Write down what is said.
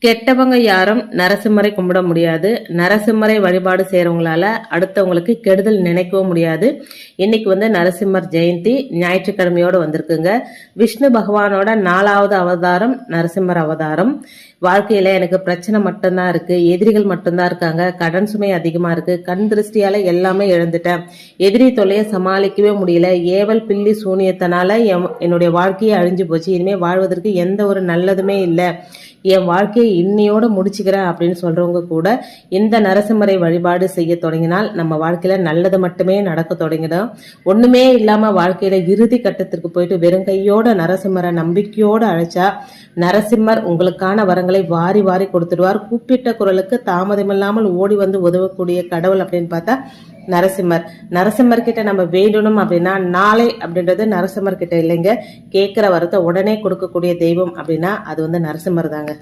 கெட்டவங்க யாரும் நரசிம்மரை கும்பிட முடியாது. நரசிம்மரை வழிபாடு செய்யறவங்களால அடுத்தவங்களுக்கு கெடுதல் நினைக்கவும் முடியாது. இன்னைக்கு நரசிம்மர் ஜெயந்தி ஞாயிற்றுக்கிழமையோடு வந்திருக்குங்க. விஷ்ணு பகவானோட 4வது அவதாரம் நரசிம்மர் அவதாரம். வாழ்க்கையில எனக்கு பிரச்சனை மட்டும்தான் இருக்கு, எதிரிகள் மட்டும்தான் இருக்காங்க, கடன் சுமை அதிகமா இருக்கு, கண் திருஷ்டியால எல்லாமே இழந்துட்டேன், எதிரி தொல்லையை சமாளிக்கவே முடியல, ஏவல் பில்லி சூனியத்தினால என்னுடைய வாழ்க்கையை அழிஞ்சு போச்சு, இனிமே வாழ்வதற்கு எந்த ஒரு நல்லதுமே இல்லை, என் வாழ்க்கையை இன்னையோட முடிச்சுக்கிறேன் அப்படின்னு சொல்றவங்க கூட இந்த நரசிம்மரை வழிபாடு செய்ய தொடங்கினால் நம்ம வாழ்க்கையில நல்லது மட்டுமே நடக்க தொடங்கிடும். ஒண்ணுமே இல்லாம வாழ்க்கையில இறுதி கட்டத்திற்கு போயிட்டு வெறும் கையோட நரசிம்மரை நம்பிக்கையோட அழைச்சா நரசிம்மர் உங்களுக்கான வரங்களை வாரி வாரி கொடுத்துடுவார். கூப்பிட்ட குரலுக்கு தாமதமில்லாமல் ஓடி வந்து உதவக்கூடிய கடவுள் அப்படின்னு பார்த்தா நரசிம்மர் கிட்ட நம்ம வேண்டணும் அப்படின்னா நாளை அப்படின்றது நரசிம்மர் கிட்ட இல்லைங்க. கேட்கிற வரத்தை உடனே கொடுக்கக்கூடிய தெய்வம் அப்படின்னா அது நரசிம்மர் தாங்க.